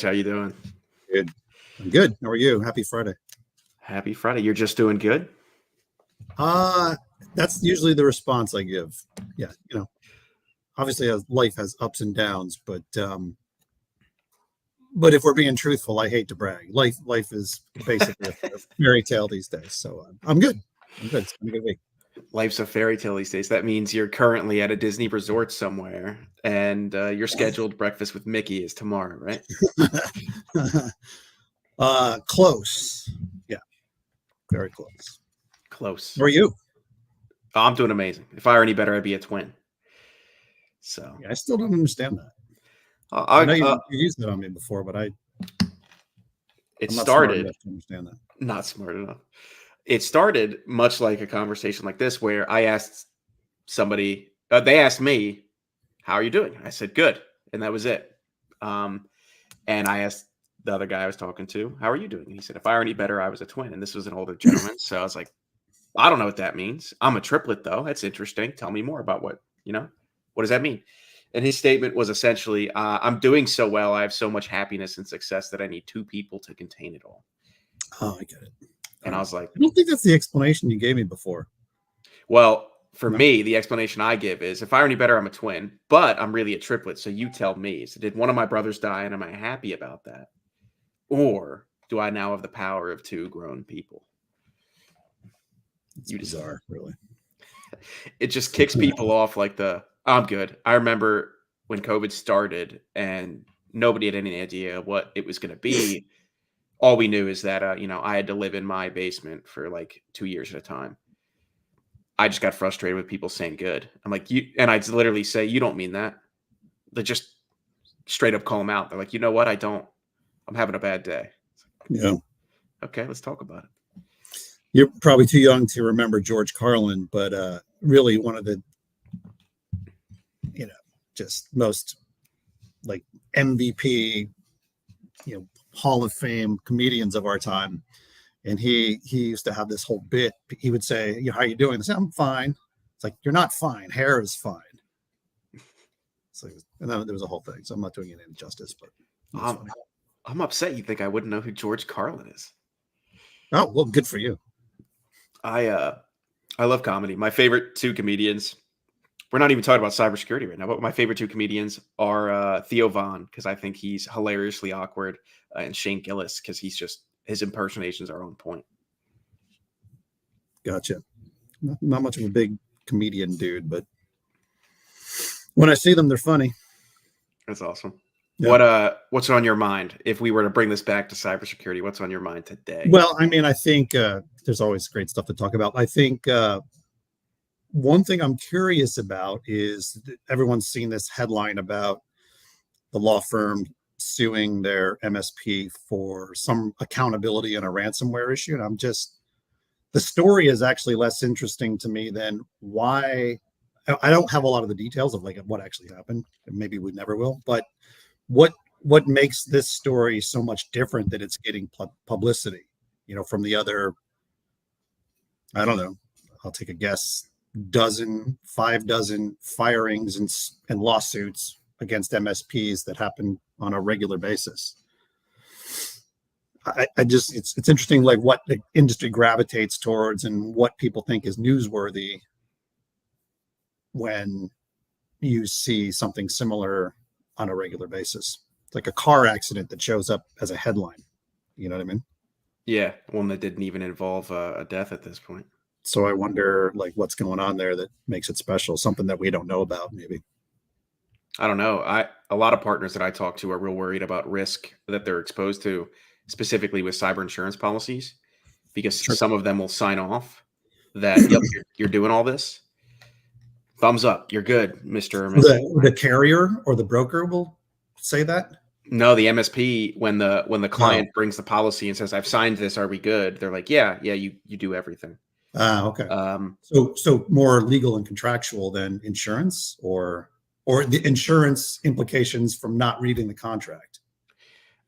Reg. How you doing? Good. I'm good. How are you? Happy Friday. Happy Friday. You're just doing good? That's usually the response I give. Yeah, obviously life has ups and downs, but if we're being truthful, I hate to brag. Life is basically a fairy tale these days. So I'm good. I'm good. It's been a good week. Life's a fairy tale these days. That means you're currently at a Disney resort somewhere, and your scheduled breakfast with Mickey is tomorrow, right? Close. Yeah, very close. Close. How are you? Oh, I'm doing amazing. If I were any better, I'd be a twin. So yeah, I still don't understand that. I know you used that on me before, but I'm not started smart enough to understand that. Not smart enough. It started much like a conversation like this, where I asked somebody, they asked me, "How are you doing?" I said, "Good," and that was it. And I asked the other guy I was talking to, "How are you doing?" And he said, "If I were any better, I was a twin." And this was an older gentleman, so I was like, "I don't know what that means. I'm a triplet, though. That's interesting. Tell me more about what does that mean?" And his statement was essentially, "I'm doing so well. I have so much happiness and success that I need two people to contain it all." Oh, I get it. And I was like, I don't think that's the explanation you gave me before. Well, for me, the explanation I give is, if I were any better, I'm a twin, but I'm really a triplet. So you tell me, so did one of my brothers die and am I happy about that? Or do I now have the power of two grown people? It's bizarre, really. It just kicks people off like I'm good. I remember when COVID started and nobody had any idea what it was going to be. All we knew is that, I had to live in my basement for like 2 years at a time. I just got frustrated with people saying good. I'm like, and I'd literally say, "You don't mean that." They just straight up call them out. They're like, "You know what? I'm having a bad day." Yeah. Okay, let's talk about it. You're probably too young to remember George Carlin, but really one of the, just most like MVP, Hall of Fame comedians of our time. And he used to have this whole bit. He would say, "How are you doing?" I say, "I'm fine." It's like, "You're not fine. Hair is fine." So, and then there was a whole thing. So I'm not doing it any justice, but I'm upset you think I wouldn't know who George Carlin is. Oh, well, good for you. I love comedy. My favorite two comedians, we're not even talking about cybersecurity right now, but my favorite two comedians are Theo Von, because I think he's hilariously awkward, and Shane Gillis, because his impersonations are on point. Gotcha. Not much of a big comedian dude, but when I see them, they're funny. That's awesome. Yeah. What's on your mind if we were to bring this back to cybersecurity? What's on your mind today? Well, I mean, I think there's always great stuff to talk about. I think one thing I'm curious about is everyone's seen this headline about the law firm suing their MSP for some accountability in a ransomware issue. And the story is actually less interesting to me than why. I don't have a lot of the details of like what actually happened, and maybe we never will, but what makes this story so much different that it's getting publicity, from the other, I don't know, I'll take a guess, 5 dozen firings and lawsuits against MSPs that happen on a regular basis. It's interesting, like what the industry gravitates towards and what people think is newsworthy when you see something similar on a regular basis. It's like a car accident that shows up as a headline. You know what I mean? Yeah, one that didn't even involve a death at this point. So I wonder, like, what's going on there that makes it special? Something that we don't know about, maybe. I don't know. A lot of partners that I talk to are real worried about risk that they're exposed to, specifically with cyber insurance policies, because some of them will sign off that, "Yep, you're doing all this. Thumbs up, you're good, Mr. or Mrs." The carrier or the broker will say that? No, the MSP, when the client brings the policy and says, "I've signed this, are we good?" They're like, yeah, you do everything. Okay. So more legal and contractual than insurance, or the insurance implications from not reading the contract?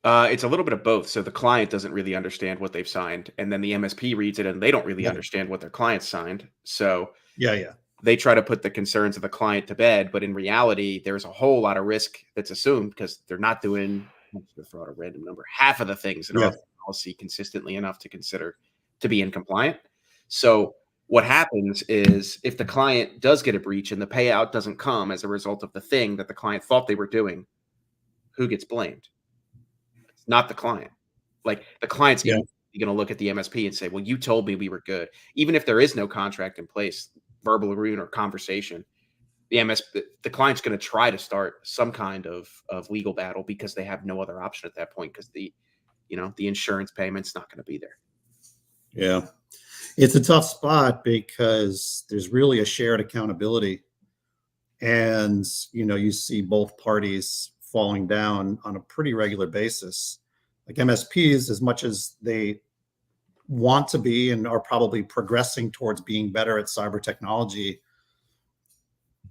It's a little bit of both. So the client doesn't really understand what they've signed, and then the MSP reads it and they don't really understand what their client signed. So they try to put the concerns of the client to bed, but in reality, there's a whole lot of risk that's assumed because they're not doing I'm just going to throw out a random number, half of the things in our policy consistently enough to consider to be in compliant. So what happens is if the client does get a breach and the payout doesn't come as a result of the thing that the client thought they were doing, who gets blamed? It's not the client. Like the client's going to look at the MSP and say, well, you told me we were good. Even if there is no contract in place, verbal agreement or conversation, the client's going to try to start some kind of legal battle because they have no other option at that point because the insurance payment's not going to be there. Yeah. It's a tough spot because there's really a shared accountability. And, you see both parties falling down on a pretty regular basis. Like MSPs, as much as they want to be and are probably progressing towards being better at cyber technology,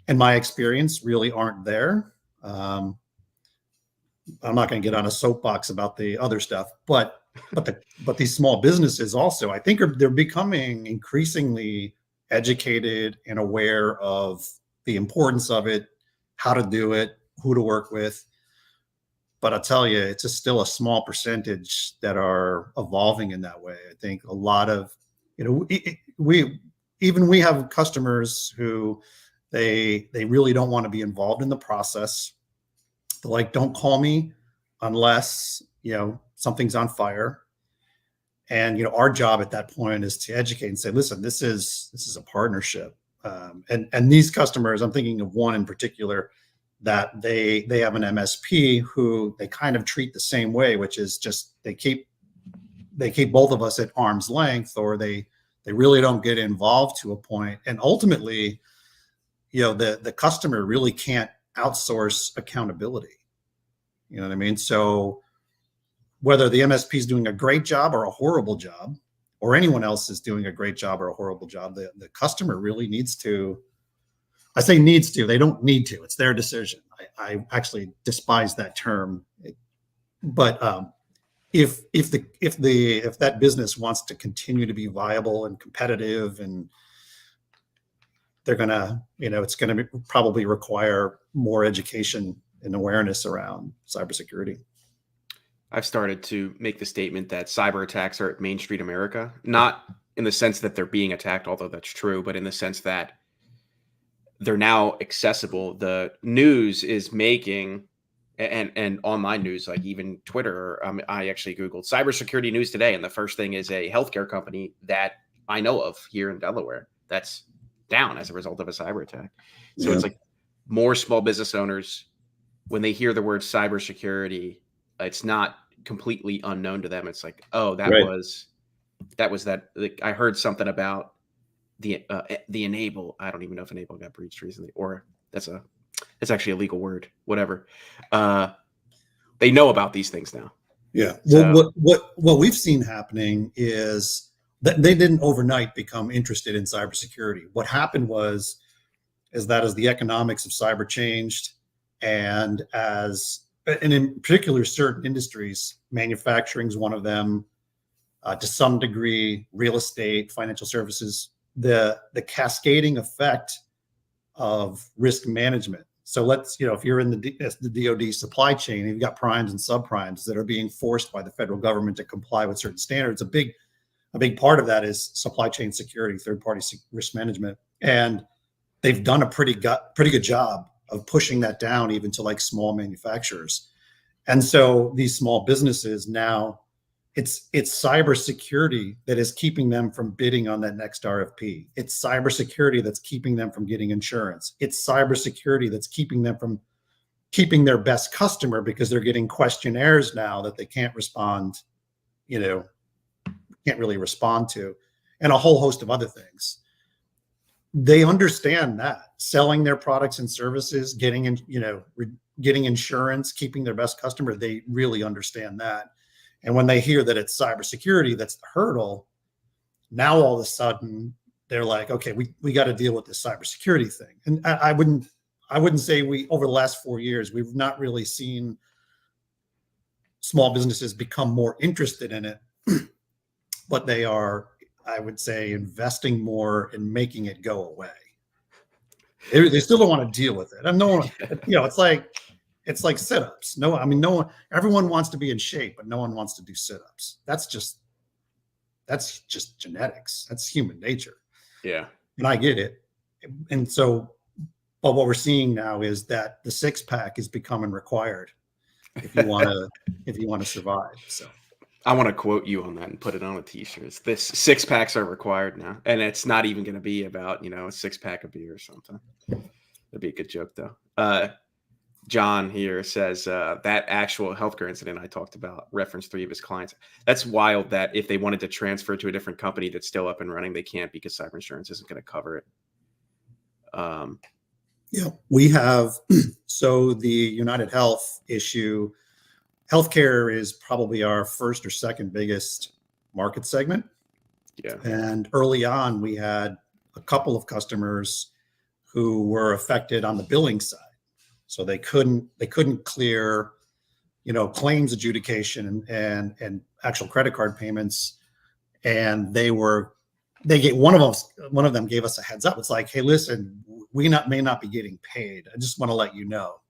in my experience, really aren't there. I'm not going to get on a soapbox about the other stuff, but these small businesses also, I think, they're becoming increasingly educated and aware of the importance of it, how to do it, who to work with. But I'll tell you, it's still a small percentage that are evolving in that way. I think a lot of, we have customers who they really don't want to be involved in the process. They're like, don't call me unless, something's on fire. And, our job at that point is to educate and say, listen, this is a partnership. And these customers, I'm thinking of one in particular, that they have an MSP who they kind of treat the same way, which is just they keep both of us at arm's length, or they really don't get involved to a point. And ultimately, the customer really can't outsource accountability. You know what I mean? So whether the MSP is doing a great job or a horrible job, or anyone else is doing a great job or a horrible job, the customer really needs to. I say needs to, they don't need to. It's their decision. I actually despise that term. But if that business wants to continue to be viable and competitive, and they're gonna, it's gonna probably require more education and awareness around cybersecurity. I've started to make the statement that cyber attacks are at Main Street America, not in the sense that they're being attacked, although that's true, but in the sense that they're now accessible. The news is making, and online news, like even Twitter, I actually Googled cybersecurity news today, and the first thing is a healthcare company that I know of here in Delaware that's down as a result of a cyber attack. So It's like more small business owners, when they hear the word cybersecurity, it's not completely unknown to them. It's like, oh, that was that. Like, I heard something about the enable. I don't even know if enable got breached recently, or it's actually a legal word. Whatever. They know about these things now. Yeah. So, what we've seen happening is that they didn't overnight become interested in cybersecurity. What happened is that as the economics of cyber changed, and in particular certain industries, manufacturing is one of them, to some degree, real estate, financial services, the cascading effect of risk management. So let's, if you're in the DoD supply chain, you've got primes and subprimes that are being forced by the federal government to comply with certain standards. A big part of that is supply chain security, third-party risk management, and they've done a pretty good job of pushing that down even to like small manufacturers. And so these small businesses now, it's cybersecurity that is keeping them from bidding on that next RFP. It's cybersecurity that's keeping them from getting insurance. It's cybersecurity that's keeping them from keeping their best customer, because they're getting questionnaires now that they can't really respond to, and a whole host of other things. They understand that selling their products and services, getting insurance, keeping their best customer, they really understand that. And when they hear that it's cybersecurity that's the hurdle, now all of a sudden they're like, okay, we got to deal with this cybersecurity thing. And I wouldn't say over the last 4 years, we've not really seen small businesses become more interested in it, but they are, I would say, investing more in making it go away. They still don't want to deal with it. And no one, it's like, It's like sit-ups. No, I mean, no one, everyone wants to be in shape, but no one wants to do sit-ups. That's just genetics. That's human nature. Yeah. And I get it. And so, but what we're seeing now is that the six pack is becoming required if you want to survive. So I want to quote you on that and put it on a t-shirt. This 6-packs are required now. And it's not even going to be about, a 6-pack of beer or something. That'd be a good joke though. John here says that actual healthcare incident I talked about referenced 3 of his clients. That's wild that if they wanted to transfer to a different company that's still up and running, they can't because cyber insurance isn't going to cover it. Yeah, we have. So the United Health issue, healthcare is probably our first or second biggest market segment. Yeah. And early on, we had a couple of customers who were affected on the billing side. So they couldn't clear, claims adjudication and actual credit card payments. And one of them gave us a heads up. It's like, hey, listen, we may not be getting paid. I just want to let you know.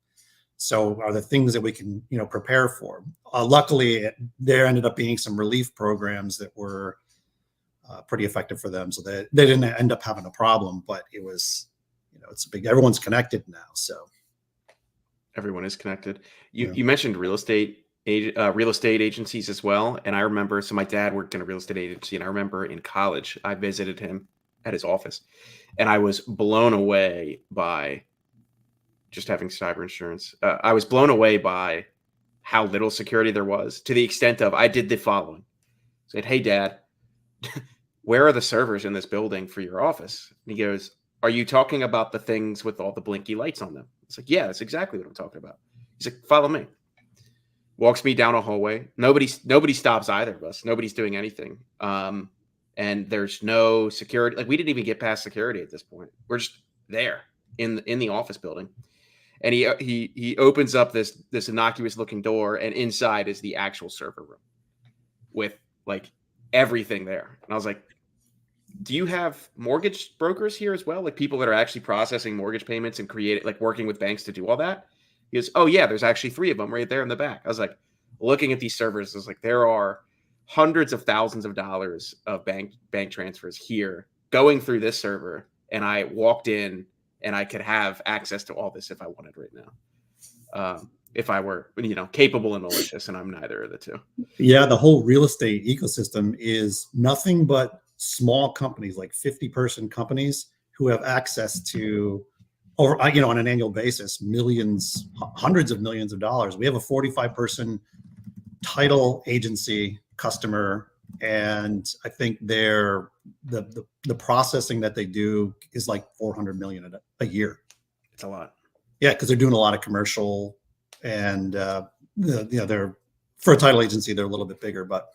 So are there things that we can, prepare for? Luckily, there ended up being some relief programs that were pretty effective for them. So they didn't end up having a problem, but it was, it's everyone's connected now. So everyone is connected. You mentioned real estate agencies as well. And I remember, so my dad worked in a real estate agency, and I remember in college, I visited him at his office, and I was blown away by just having cyber insurance. I was blown away by how little security there was, to the extent of I did the following. I said, hey, Dad, where are the servers in this building for your office? And he goes, are you talking about the things with all the blinky lights on them? It's like, yeah, that's exactly what I'm talking about. He's like, follow me. Walks me down a hallway. Nobody stops either of us. Nobody's doing anything. And there's no security. Like, we didn't even get past security at this point. We're just there in the office building. And he opens up this innocuous looking door, and inside is the actual server room with like everything there. And I was like, do you have mortgage brokers here as well? Like people that are actually processing mortgage payments and working with banks to do all that? He goes, oh yeah, there's actually 3 of them right there in the back. I was like, looking at these servers, I was like, there are hundreds of thousands of dollars of bank transfers here going through this server. And I walked in and I could have access to all this if I wanted right now. If I were, capable and malicious, and I'm neither of the two. Yeah, the whole real estate ecosystem is nothing but small companies, like 50-person companies, who have access to, or on an annual basis, millions, hundreds of millions of dollars. We have a 45-person title agency customer, and I think the processing that they do is like 400 million a year. It's a lot. Yeah, because they're doing a lot of commercial, and they're, for a title agency, they're a little bit bigger, but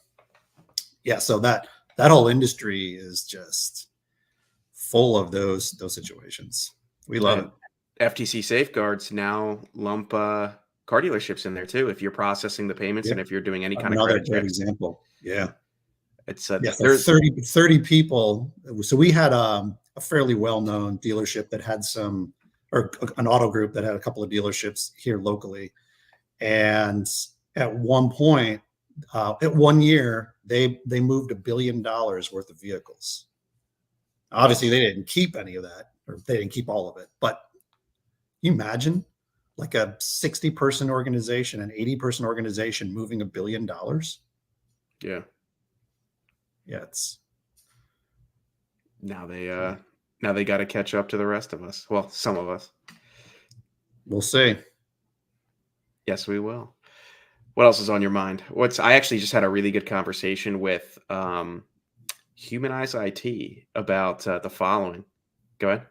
yeah, so that whole industry is just full of those situations. We love it. FTC safeguards now lump car dealerships in there too, if you're processing the payments and if you're doing any kind of credit great example. Yeah. It's there's 30 people. So we had a fairly well-known dealership that had or an auto group that had a couple of dealerships here locally. And at one point, at 1 year, they moved $1 billion worth of vehicles. Obviously, they didn't keep any of that, or they didn't keep all of it. But can you imagine, like a 60-person organization, an 80-person organization moving $1 billion? Yeah. Yeah, it's now they got to catch up to the rest of us. Well, some of us. We'll see. Yes, we will. What else is on your mind? I actually just had a really good conversation with Humanize IT about the following. Go ahead.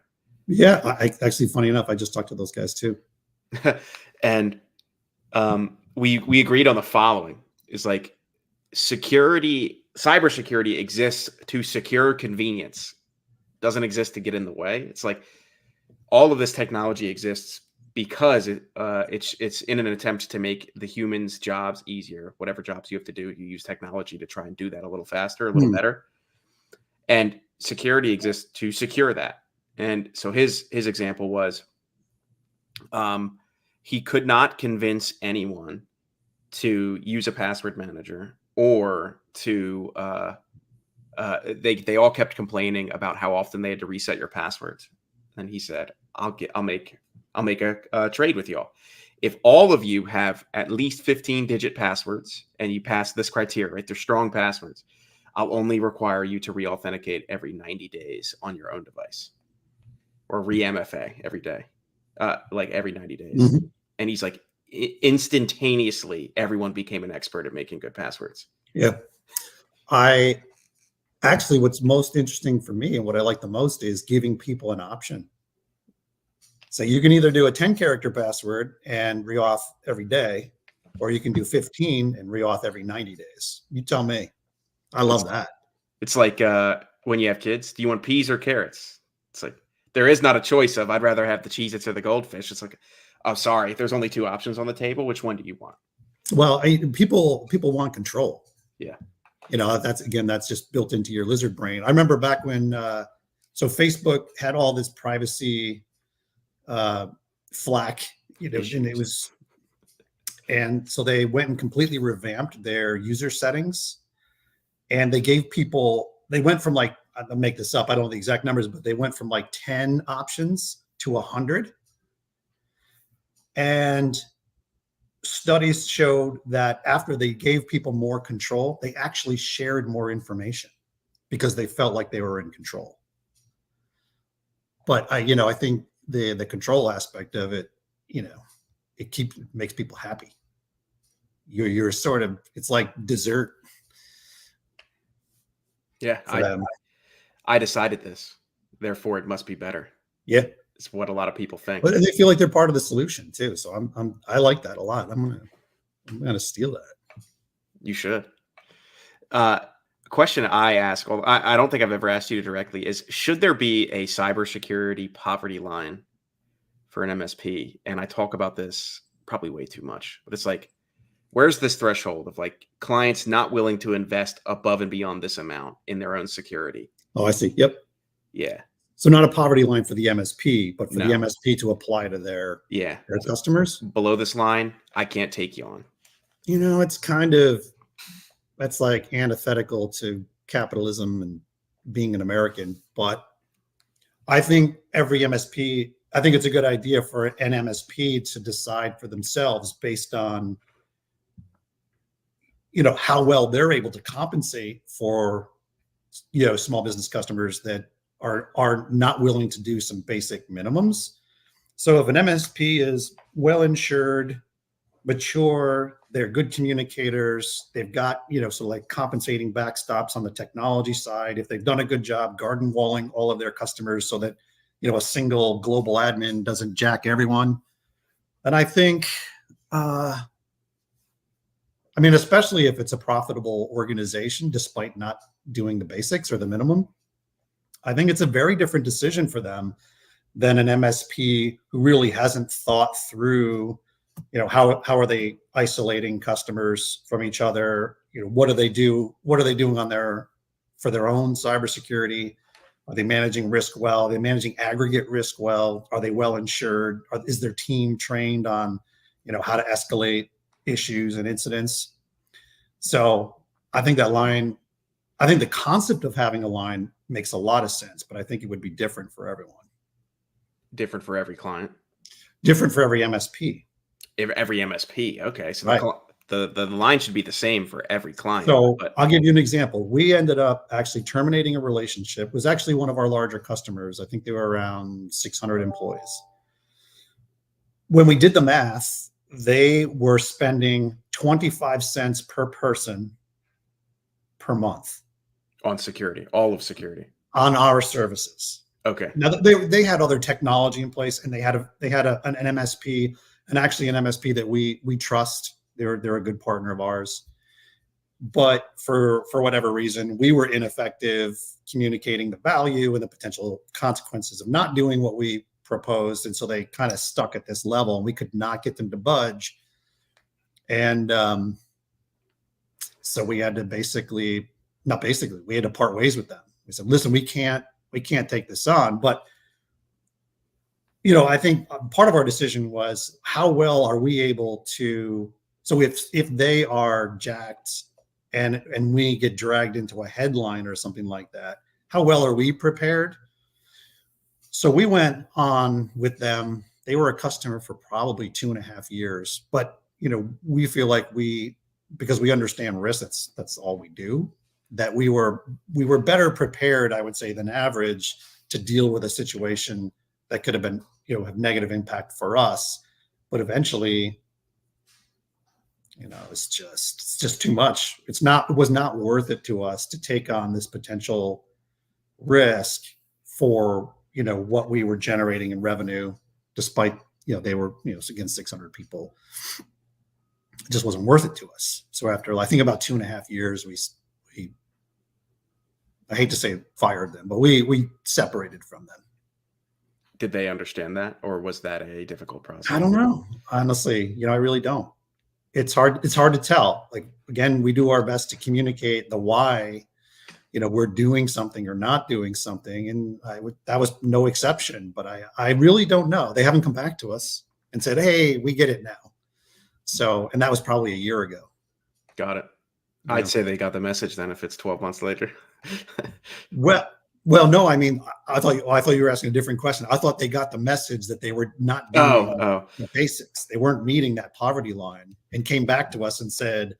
Yeah, actually, funny enough, I just talked to those guys too. And we agreed on the following. Is like cybersecurity exists to secure convenience. Doesn't exist to get in the way. It's like all of this technology exists because it's in an attempt to make the humans' jobs easier. Whatever jobs you have to do, you use technology to try and do that a little faster, a little better. And security exists to secure that. And so his example was, he could not convince anyone to use a password manager or to they all kept complaining about how often they had to reset your passwords. And he said, I'll make a trade with y'all. If all of you have at least 15-digit passwords and you pass this criteria, right? They're strong passwords. I'll only require you to re-authenticate every 90 days on your own device, or re-MFA every day, like every 90 days. Mm-hmm. And he's like, instantaneously, everyone became an expert at making good passwords. Yeah. Actually, what's most interesting for me and what I like the most is giving people an option. So you can either do a 10-character password and reauth every day, or you can do 15 and reauth every 90 days. You tell me. I love that. It's like when you have kids, do you want peas or carrots? It's like, there is not a choice of, I'd rather have the Cheez-Its or the Goldfish. It's like, oh, sorry, there's only 2 options on the table. Which one do you want? Well, people want control. Yeah. That's just built into your lizard brain. I remember back when, so Facebook had all this privacy flack, and so they went and completely revamped their user settings, and they went from, like, I'll make this up, I don't know the exact numbers, but they went from like 10 options to 100. And studies showed that after they gave people more control, they actually shared more information because they felt like they were in control. But I think the control aspect of it, it makes people happy. You're sort of, it's like dessert. Yeah, I decided this, therefore it must be better. Yeah, it's what a lot of people think. But they feel like they're part of the solution too. So I like that a lot. I'm gonna steal that. You should. A question I ask, well, I don't think I've ever asked you directly, is should there be a cybersecurity poverty line for an MSP? And I talk about this probably way too much, but it's like, where's this threshold of like clients not willing to invest above and beyond this amount in their own security? Oh, I see. Yep. Yeah. So not a poverty line for the MSP, but for the MSP to apply to their customers. Below this line, I can't take you on. It's that's like antithetical to capitalism and being an American. But I think I think it's a good idea for an MSP to decide for themselves based on, how well they're able to compensate for, small business customers that are not willing to do some basic minimums. So if an MSP is well insured, mature, they're good communicators, they've got, sort of like compensating backstops on the technology side. If they've done a good job garden walling all of their customers so that, a single global admin doesn't jack everyone. And I think, especially if it's a profitable organization, despite not doing the basics or the minimum, I think it's a very different decision for them than an MSP who really hasn't thought through, how are they isolating customers from each other? What do they do? What are they doing for their own cybersecurity? Are they managing risk well? Are they managing aggregate risk well? Are they well insured? Is their team trained on, how to escalate issues and incidents? So I think the concept of having a line makes a lot of sense, but I think it would be different for everyone. Different for every client. Different for every MSP. Every MSP. Okay. So right. The line should be the same for every client. So I'll give you an example. We ended up actually terminating a relationship. It was actually one of our larger customers. I think they were around 600 employees. When we did the math, they were spending 25 cents per person per month on security, all of security, on our services. Okay. Now they had other technology in place, and they had an MSP, and actually an MSP that we trust. They're a good partner of ours. But for whatever reason, we were ineffective communicating the value and the potential consequences of not doing what we proposed, and so they kind of stuck at this level, and we could not get them to budge. And so we had to we had to part ways with them. We said, listen, we can't take this on. But I think part of our decision was how well are we able to. So if they are jacked and we get dragged into a headline or something like that, how well are we prepared? So we went on with them. They were a customer for probably 2.5 years, but we feel like because we understand risk, that's all we do. That we were better prepared, I would say, than average to deal with a situation that could have been have negative impact for us, but eventually, it's just too much. It was not worth it to us to take on this potential risk for what we were generating in revenue, despite they were again 600 people. It just wasn't worth it to us. So after I think about 2.5 years, we I hate to say fired them, but we separated from them. Did they understand that, or was that a difficult process? I don't know. Honestly, I really don't. It's hard to tell. Like, again, we do our best to communicate the why, we're doing something or not doing something. And that was no exception, but I really don't know. They haven't come back to us and said, hey, we get it now. So, and that was probably a year ago. Got it. I'd say they got the message then if it's 12 months later. Well, no, I mean, I thought you were asking a different question. I thought they got the message that they were not doing the basics. They weren't meeting that poverty line, and came back to us and said,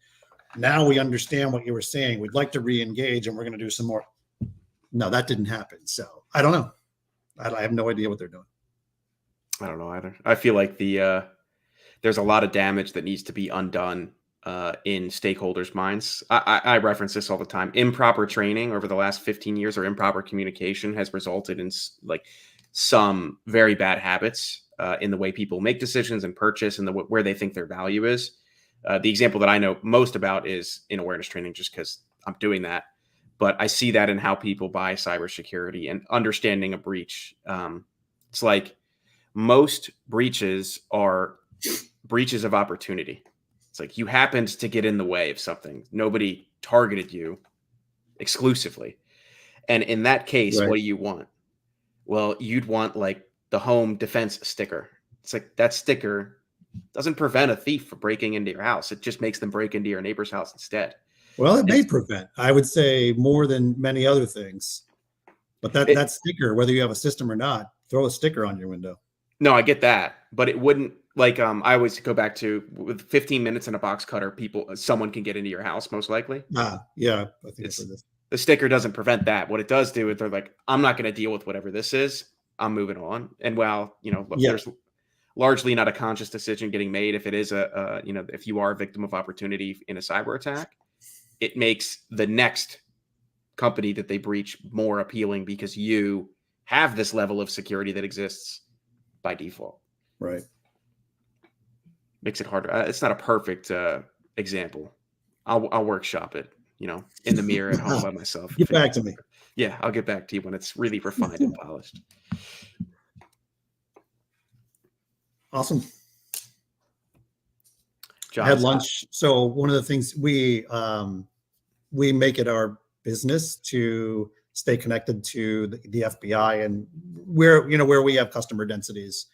now we understand what you were saying. We'd like to re-engage, and we're going to do some more. No, that didn't happen. So I don't know. I have no idea what they're doing. I don't know either. I feel like there's a lot of damage that needs to be undone in stakeholders' minds. I reference this all the time. Improper training over the last 15 years or improper communication has resulted in some very bad habits in the way people make decisions and purchase and where they think their value is. The example that I know most about is in awareness training, just because I'm doing that. But I see that in how people buy cybersecurity and understanding a breach. It's like most breaches are breaches of opportunity. It's like you happened to get in the way of something. Nobody targeted you exclusively. And in that case, Right. What do you want? Well, you'd want like the home defense sticker. It's like that sticker doesn't prevent a thief from breaking into your house. It just makes them break into your neighbor's house instead. Well, it may prevent, I would say, more than many other things. But that sticker, whether you have a system or not, throw a sticker on your window. No, I get that, but it wouldn't I always go back to with 15 minutes and a box cutter, someone can get into your house most likely. Yeah, I think the sticker doesn't prevent that. What it does do is they're like, I'm not going to deal with whatever this is. I'm moving on. And while there's largely not a conscious decision getting made if it is if you are a victim of opportunity in a cyber attack, it makes the next company that they breach more appealing because you have this level of security that exists by default. Right. Makes it harder. It's not a perfect example. I'll workshop it, in the mirror at home by myself. Get back to me. Yeah, I'll get back to you when it's really refined and polished. Awesome. John, I had lunch. So one of the things we make it our business to stay connected to the FBI and where we have customer densities.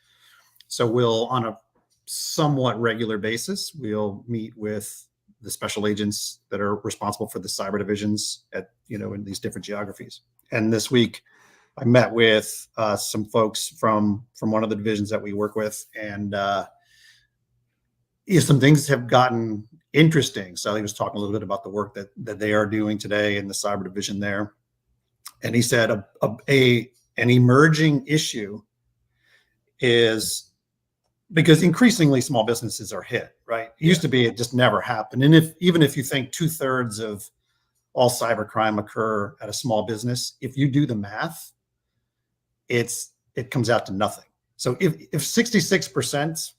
So we'll, on a somewhat regular basis, we'll meet with the special agents that are responsible for the cyber divisions in these different geographies. And this week I met with some folks from one of the divisions that we work with, and some things have gotten interesting. So he was talking a little bit about the work that they are doing today in the cyber division there. And he said an emerging issue is because increasingly small businesses are hit, right? It used to be it just never happened. And even if you think 2/3 of all cybercrime occur at a small business, if you do the math, it comes out to nothing. So if 66%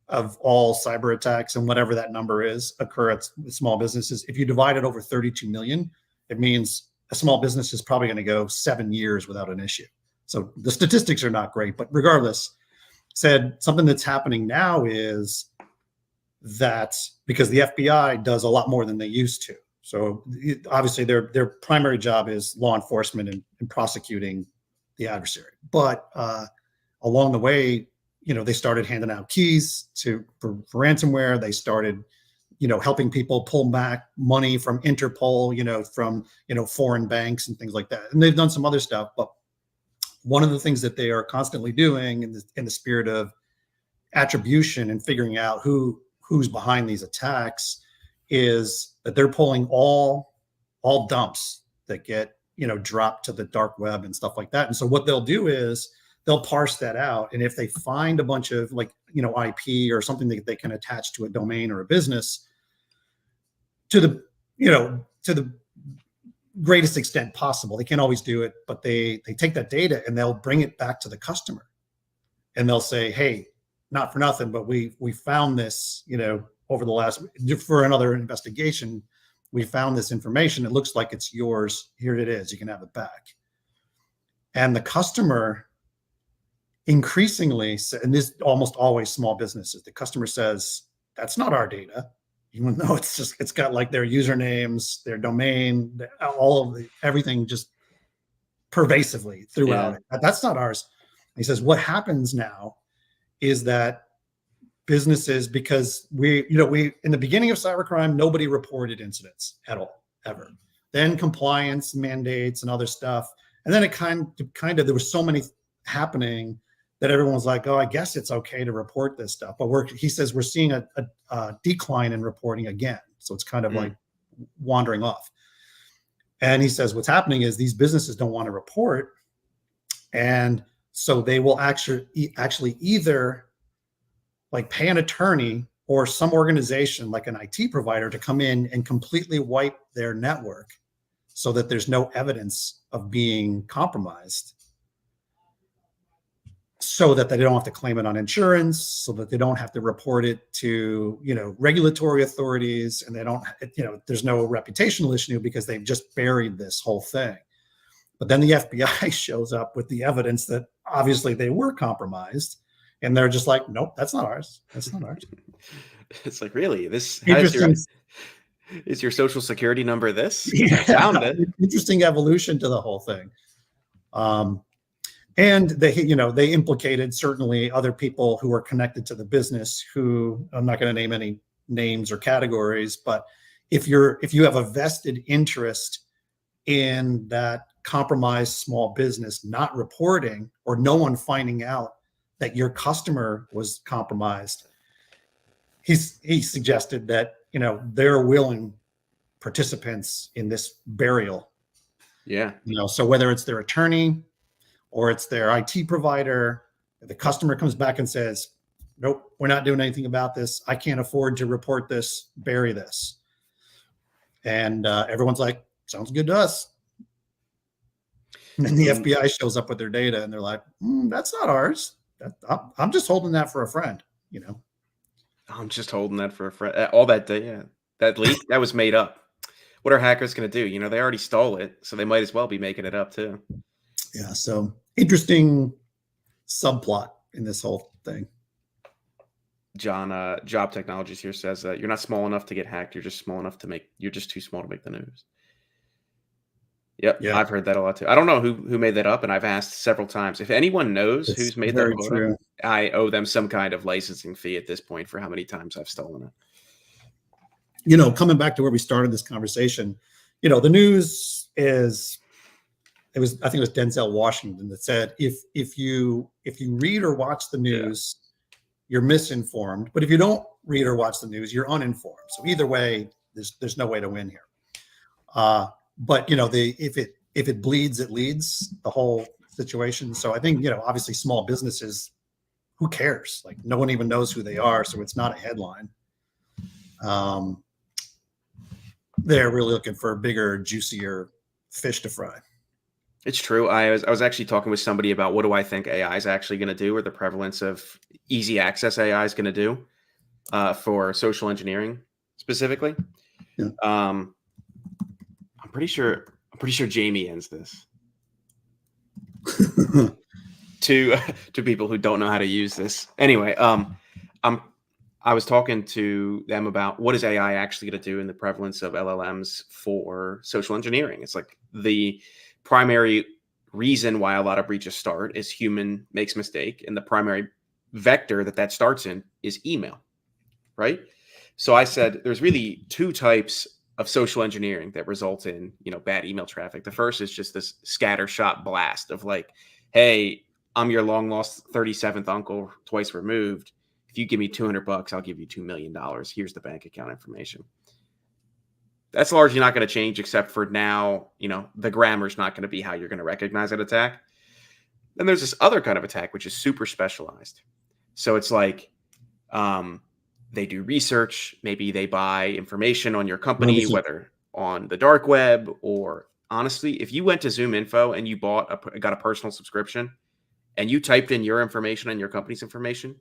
of all cyber attacks, and whatever that number is, occur at small businesses, if you divide it over 32 million, it means a small business is probably going to go 7 years without an issue. So the statistics are not great, but regardless, said something that's happening now is that because the FBI does a lot more than they used to. So obviously their primary job is law enforcement and prosecuting the adversary. But along the way, they started handing out keys for ransomware. They started, helping people pull back money from Interpol, from, foreign banks and things like that. And they've done some other stuff. But one of the things that they are constantly doing in the spirit of attribution and figuring out who's behind these attacks is that they're pulling all dumps that get, dropped to the dark web and stuff like that. And so what they'll do is they'll parse that out. And if they find a bunch of IP or something that they can attach to a domain or a business to the greatest extent possible, they can't always do it, but they take that data and they'll bring it back to the customer and they'll say, hey, not for nothing, but we found this, over the last, for another investigation, we found this information. It looks like it's yours. Here it is. You can have it back. And the customer increasingly, and this almost always small businesses, the customer says, that's not our data. Even though it's got like their usernames, their domain, everything just pervasively throughout it. That's not ours. And he says, what happens now is that businesses, because we in the beginning of cybercrime, nobody reported incidents at all, ever. Then compliance mandates and other stuff. And then it kind of there was so many happening that everyone was like, oh, I guess it's okay to report this stuff. But he says we're seeing a decline in reporting again. So it's kind of like wandering off. And he says what's happening is these businesses don't want to report. And so they will actually either like pay an attorney or some organization like an IT provider to come in and completely wipe their network so that there's no evidence of being compromised, so that they don't have to claim it on insurance, so that they don't have to report it to, regulatory authorities, and they don't, there's no reputational issue because they've just buried this whole thing. But then the FBI shows up with the evidence that obviously they were compromised, and they're just like, nope, that's not ours. That's not ours. It's like, really? Is your social security number this? Yeah, I found it. Interesting evolution to the whole thing. And they implicated certainly other people who were connected to the business, who I'm not going to name any names or categories, but if you have a vested interest in that compromised small business not reporting, or no one finding out that your customer was compromised, he suggested that they're willing participants in this burial. Yeah. So whether it's their attorney or it's their IT provider, the customer comes back and says, nope, we're not doing anything about this. I can't afford to report this, bury this. And everyone's like, sounds good to us. And then the FBI shows up with their data and they're like, that's not ours. I'm just holding that for a friend, I'm just holding that for a friend. All that data, that leak, that was made up. What are hackers going to do? They already stole it, so they might as well be making it up too. Yeah, so interesting subplot in this whole thing. John, Job Technologies here says that you're not small enough to get hacked. You're just too small to make the news. Yep, yeah. I've heard that a lot too. I don't know who made that up, and I've asked several times. If anyone knows who's made that up, I owe them some kind of licensing fee at this point for how many times I've stolen it. Coming back to where we started this conversation, the news is, I think it was Denzel Washington that said, if you read or watch the news, you're misinformed. But if you don't read or watch the news, you're uninformed. So either way, there's no way to win here. But if it bleeds, it leads, the whole situation. So I think obviously small businesses, who cares? Like no one even knows who they are, so it's not a headline. They're really looking for a bigger, juicier fish to fry. It's true. I was actually talking with somebody about what do I think AI is actually going to do, or the prevalence of easy access AI is going to do for social engineering specifically. Yeah. I'm pretty sure Jamie ends this to people who don't know how to use this. Anyway, I was talking to them about what is AI actually going to do in the prevalence of LLMs for social engineering. It's like the primary reason why a lot of breaches start is human makes mistake, and the primary vector that starts in is email, right? So I said there's really two types of social engineering that result in, bad email traffic. The first is just this scattershot blast of like, hey, I'm your long lost 37th uncle twice removed. If you give me $200, I'll give you $2 million. Here's the bank account information. That's largely not going to change, except for now, the grammar's not going to be how you're going to recognize an attack. Then there's this other kind of attack, which is super specialized. So it's like, they do research. Maybe they buy information on your company, 100%. whether on the dark web or honestly, if you went to Zoom Info and you got a personal subscription and you typed in your information and your company's information,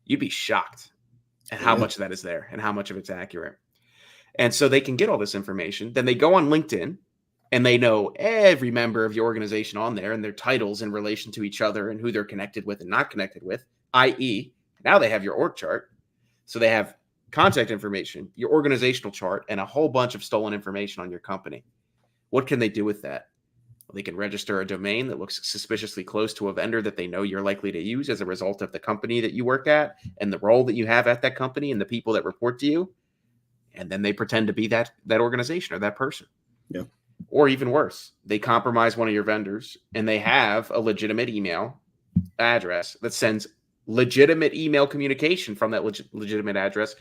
you'd be shocked at how much of that is there and how much of it's accurate. And so they can get all this information. Then they go on LinkedIn and they know every member of your organization on there and their titles in relation to each other and who they're connected with and not connected with, i.e., now they have your org chart. So they have contact information, your organizational chart, and a whole bunch of stolen information on your company. What can they do with that? Well, they can register a domain that looks suspiciously close to a vendor that they know you're likely to use as a result of the company that you work at and the role that you have at that company and the people that report to you. And then they pretend to be that organization or that person. Yeah. Or even worse, they compromise one of your vendors and they have a legitimate email address that sends legitimate email communication from that legitimate address,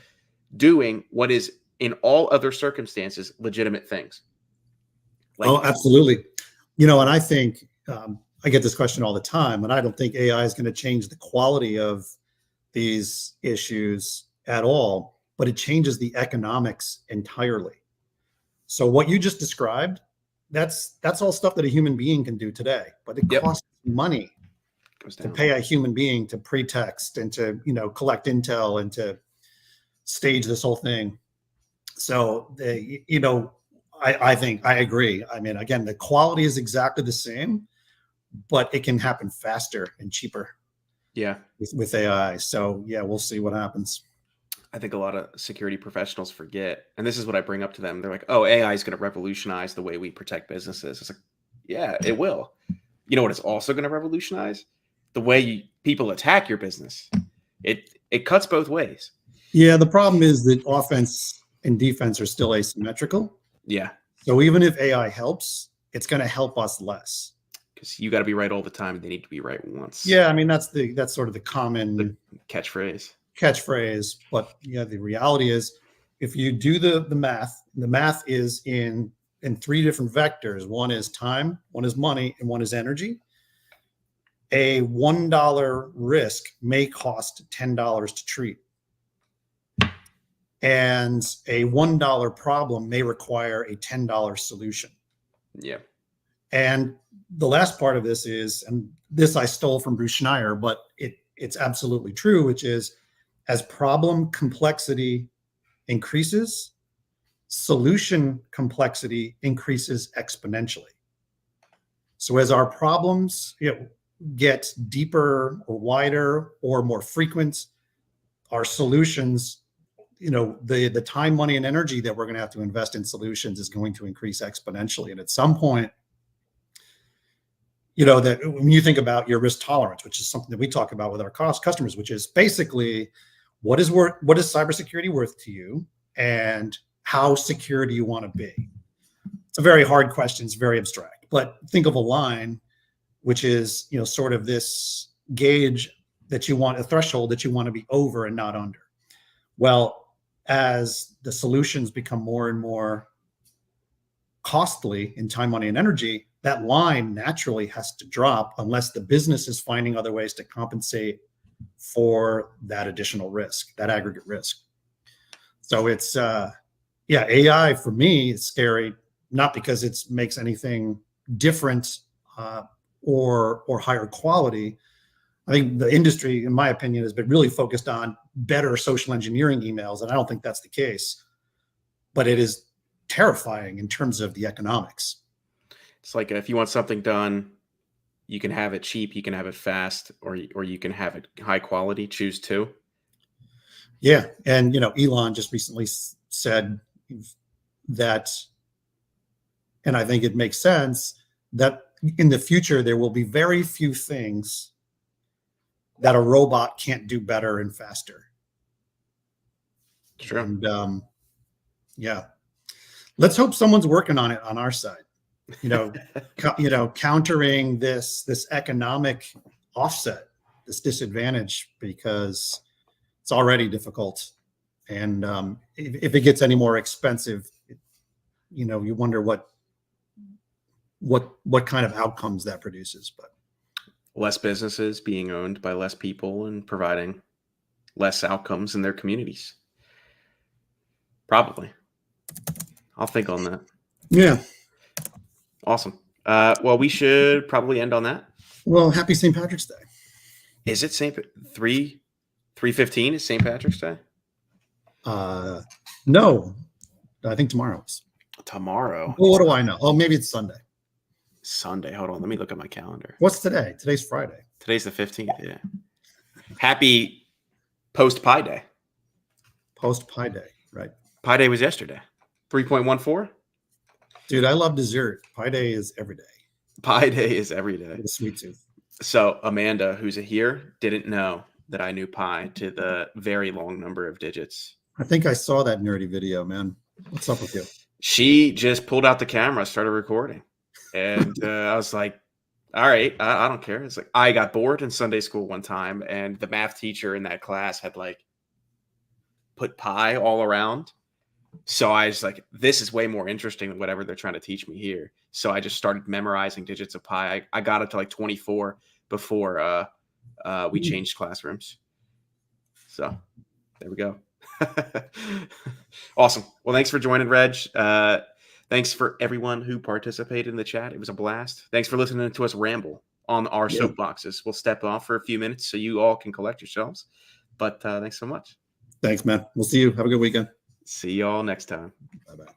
doing what is in all other circumstances legitimate things. Absolutely. And I think I get this question all the time, and I don't think AI is going to change the quality of these issues at all, but it changes the economics entirely. So what you just described, that's all stuff that a human being can do today, but it costs money to pay a human being to pretext and to, collect intel and to stage this whole thing. So, I think I agree. I mean, again, the quality is exactly the same, but it can happen faster and cheaper. Yeah. With AI. So yeah, we'll see what happens. I think a lot of security professionals forget, and this is what I bring up to them. They're like, oh, AI is going to revolutionize the way we protect businesses. It's like, yeah, it will. You know what it's also going to revolutionize? The way people attack your business. It cuts both ways. Yeah, the problem is that offense and defense are still asymmetrical. Yeah. So even if AI helps, it's going to help us less. Because you got to be right all the time. They need to be right once. Yeah, I mean that's sort of the common catchphrase. But yeah, the reality is, if you do the math is in three different vectors. One is time, one is money, and one is energy. A $1 risk may cost $10 to treat. And a $1 problem may require a $10 solution. Yeah. And the last part of this is, and this I stole from Bruce Schneier, but it's absolutely true, which is as problem complexity increases, solution complexity increases exponentially. So as our problems get deeper or wider or more frequent, our solutions, the time, money, and energy that we're going to have to invest in solutions is going to increase exponentially. And at some point, that when you think about your risk tolerance, which is something that we talk about with our customers, which is basically what is cybersecurity worth to you, and how secure do you want to be? It's a very hard question. It's very abstract, but think of a line, which is, sort of this gauge that you want, a threshold that you want to be over and not under. Well, as the solutions become more and more costly in time, money, and energy, that line naturally has to drop unless the business is finding other ways to compensate for that additional risk, that aggregate risk. So it's, AI for me is scary, not because it makes anything different or higher quality. I think the industry, in my opinion, has been really focused on better social engineering emails, and I don't think that's the case. But it is terrifying in terms of the economics. It's like if you want something done, you can have it cheap, you can have it fast, or you can have it high quality. Choose two. Yeah, and Elon just recently said that, and I think it makes sense that in the future, there will be very few things that a robot can't do better and faster. Sure. And yeah, let's hope someone's working on it on our side. Countering this economic offset, this disadvantage, because it's already difficult. And if it gets any more expensive, you wonder what kind of outcomes that produces. But less businesses being owned by less people and providing less outcomes in their communities. Probably. I'll think on that. Yeah. Awesome. Well, we should probably end on that. Well, happy St. Patrick's Day. Is it 3:15 is St. Patrick's Day? No, I think tomorrow is. Tomorrow. Well, what do I know? Oh, maybe it's Sunday. Sunday. Hold on. Let me look at my calendar. What's today? Today's Friday. Today's the 15th. Yeah. Happy post Pi Day. Post Pi Day, right? Pi Day was yesterday. 3.14. Dude, I love dessert. Pi Day is every day. Pi Day is every day. With a sweet tooth. So Amanda, who's here, didn't know that I knew pi to the very long number of digits. I think I saw that nerdy video, man. What's up with you? She just pulled out the camera, started recording. And I was like, all right, I don't care. It's like, I got bored in Sunday school one time, and the math teacher in that class had put pi all around. So I was like, this is way more interesting than whatever they're trying to teach me here. So I just started memorizing digits of pi. I got it to 24 before we changed classrooms. So there we go. Awesome. Well, thanks for joining, Reg. Thanks for everyone who participated in the chat. It was a blast. Thanks for listening to us ramble on our soapboxes. We'll step off for a few minutes so you all can collect yourselves. But thanks so much. Thanks, man. We'll see you. Have a good weekend. See y'all next time. Bye-bye.